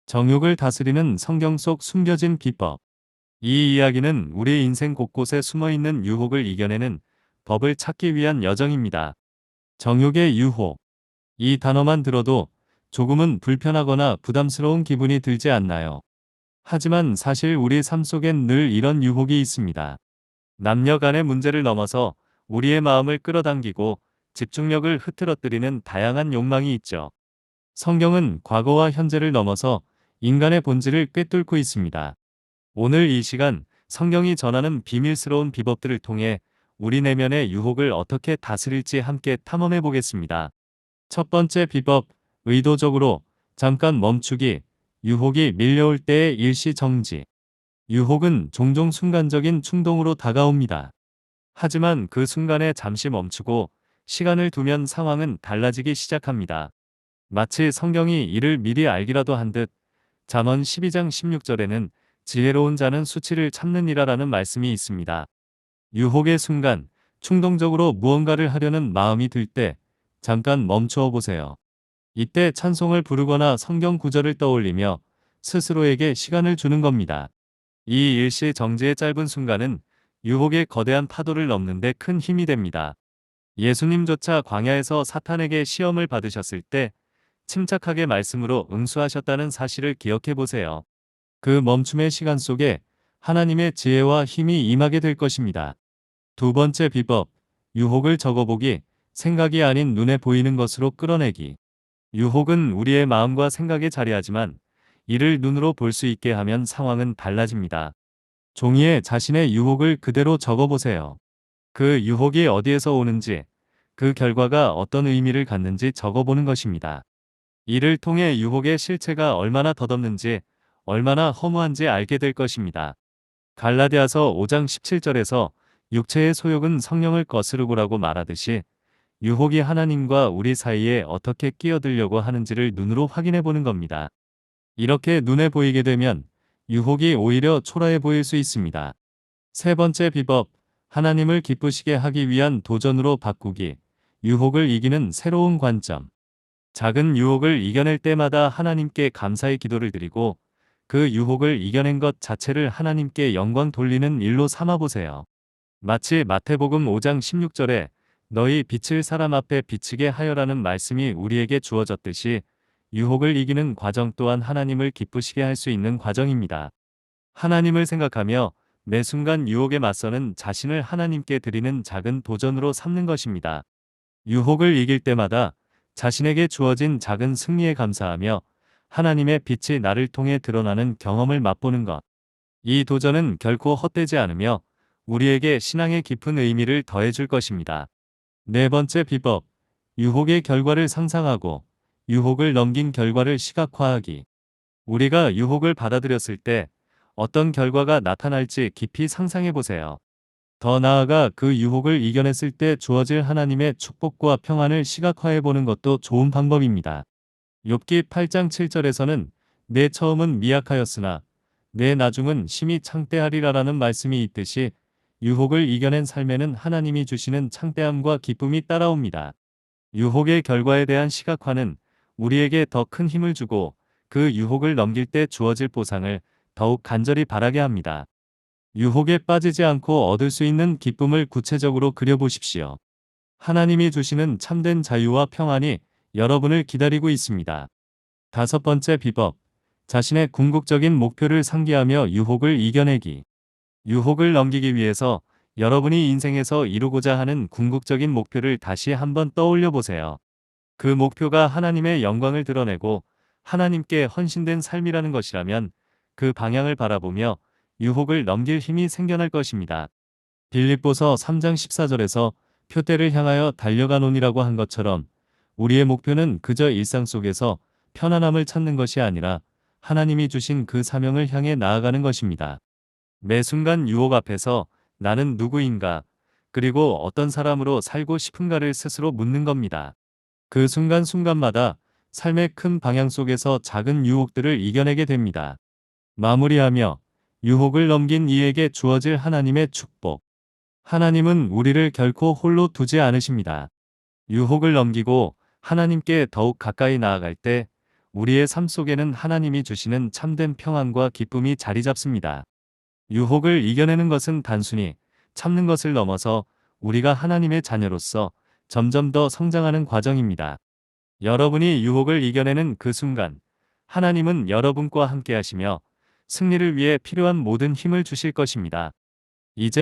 정욕을 다스리는 성경 속 숨겨진 비법. 이 이야기는 우리 인생 곳곳에 숨어있는 유혹을 이겨내는 법을 찾기 위한 여정입니다. 정욕의 유혹. 이 단어만 들어도 조금은 불편하거나 부담스러운 기분이 들지 않나요? 하지만 사실 우리 삶 속엔 늘 이런 유혹이 있습니다. 남녀 간의 문제를 넘어서 우리의 마음을 끌어당기고 집중력을 흐트러뜨리는 다양한 욕망이 있죠. 성경은 과거와 현재를 넘어서 인간의 본질을 꿰뚫고 있습니다. 오늘 이 시간 성경이 전하는 비밀스러운 비법들을 통해 우리 내면의 유혹을 어떻게 다스릴지 함께 탐험해 보겠습니다. 첫 번째 비법, 의도적으로 잠깐 멈추기. 유혹이 밀려올 때의 일시 정지. 유혹은 종종 순간적인 충동으로 다가옵니다. 하지만 그 순간에 잠시 멈추고 시간을 두면 상황은 달라지기 시작합니다. 마치 성경이 이를 미리 알기라도 한 듯. 잠언 12장 16절에는 지혜로운 자는 수치를 참느니라라는 말씀이 있습니다. 유혹의 순간, 충동적으로 무언가를 하려는 마음이 들 때 잠깐 멈추어 보세요. 이때 찬송을 부르거나 성경 구절을 떠올리며 스스로에게 시간을 주는 겁니다. 이 일시 정지의 짧은 순간은 유혹의 거대한 파도를 넘는 데 큰 힘이 됩니다. 예수님조차 광야에서 사탄에게 시험을 받으셨을 때 침착하게 말씀으로 응수하셨다는 사실을 기억해 보세요. 그 멈춤의 시간 속에 하나님의 지혜와 힘이 임하게 될 것입니다. 두 번째 비법, 유혹을 적어보기. 생각이 아닌 눈에 보이는 것으로 끌어내기. 유혹은 우리의 마음과 생각에 자리하지만 이를 눈으로 볼 수 있게 하면 상황은 달라집니다. 종이에 자신의 유혹을 그대로 적어보세요. 그 유혹이 어디에서 오는지, 그 결과가 어떤 의미를 갖는지 적어보는 것입니다. 이를 통해 유혹의 실체가 얼마나 덧없는지, 얼마나 허무한지 알게 될 것입니다. 갈라디아서 5장 17절에서 육체의 소욕은 성령을 거스르고라고 말하듯이 유혹이 하나님과 우리 사이에 어떻게 끼어들려고 하는지를 눈으로 확인해 보는 겁니다. 이렇게 눈에 보이게 되면 유혹이 오히려 초라해 보일 수 있습니다. 세 번째 비법, 하나님을 기쁘시게 하기 위한 도전으로 바꾸기. 유혹을 이기는 새로운 관점. 작은 유혹을 이겨낼 때마다 하나님께 감사의 기도를 드리고 그 유혹을 이겨낸 것 자체를 하나님께 영광 돌리는 일로 삼아보세요. 마치 마태복음 5장 16절에 너희 빛을 사람 앞에 비치게 하여라는 말씀이 우리에게 주어졌듯이 유혹을 이기는 과정 또한 하나님을 기쁘시게 할 수 있는 과정입니다. 하나님을 생각하며 매 순간 유혹에 맞서는 자신을 하나님께 드리는 작은 도전으로 삼는 것입니다. 유혹을 이길 때마다 자신에게 주어진 작은 승리에 감사하며 하나님의 빛이 나를 통해 드러나는 경험을 맛보는 것. 이 도전은 결코 헛되지 않으며 우리에게 신앙의 깊은 의미를 더해줄 것입니다. 네 번째 비법, 유혹의 결과를 상상하고 유혹을 넘긴 결과를 시각화하기. 우리가 유혹을 받아들였을 때 어떤 결과가 나타날지 깊이 상상해 보세요. 더 나아가 그 유혹을 이겨냈을 때 주어질 하나님의 축복과 평안을 시각화해 보는 것도 좋은 방법입니다. 욥기 8장 7절에서는 내 처음은 미약하였으나 내 나중은 심히 창대하리라라는 말씀이 있듯이 유혹을 이겨낸 삶에는 하나님이 주시는 창대함과 기쁨이 따라옵니다. 유혹의 결과에 대한 시각화는 우리에게 더 큰 힘을 주고 그 유혹을 넘길 때 주어질 보상을 더욱 간절히 바라게 합니다. 유혹에 빠지지 않고 얻을 수 있는 기쁨을 구체적으로 그려보십시오. 하나님이 주시는 참된 자유와 평안이 여러분을 기다리고 있습니다. 다섯 번째 비법, 자신의 궁극적인 목표를 상기하며 유혹을 이겨내기. 유혹을 넘기기 위해서 여러분이 인생에서 이루고자 하는 궁극적인 목표를 다시 한번 떠올려 보세요. 그 목표가 하나님의 영광을 드러내고 하나님께 헌신된 삶이라는 것이라면 그 방향을 바라보며 유혹을 넘길 힘이 생겨날 것입니다. 빌립보서 3장 14절에서 표대를 향하여 달려가노니라고 한 것처럼 우리의 목표는 그저 일상 속에서 편안함을 찾는 것이 아니라 하나님이 주신 그 사명을 향해 나아가는 것입니다. 매 순간 유혹 앞에서 나는 누구인가, 그리고 어떤 사람으로 살고 싶은가를 스스로 묻는 겁니다. 그 순간순간마다 삶의 큰 방향 속에서 작은 유혹들을 이겨내게 됩니다. 마무리하며 유혹을 넘긴 이에게 주어질 하나님의 축복. 하나님은 우리를 결코 홀로 두지 않으십니다. 유혹을 넘기고 하나님께 더욱 가까이 나아갈 때 우리의 삶 속에는 하나님이 주시는 참된 평안과 기쁨이 자리 잡습니다. 유혹을 이겨내는 것은 단순히 참는 것을 넘어서 우리가 하나님의 자녀로서 점점 더 성장하는 과정입니다. 여러분이 유혹을 이겨내는 그 순간, 하나님은 여러분과 함께 하시며 승리를 위해 필요한 모든 힘을 주실 것입니다. 이제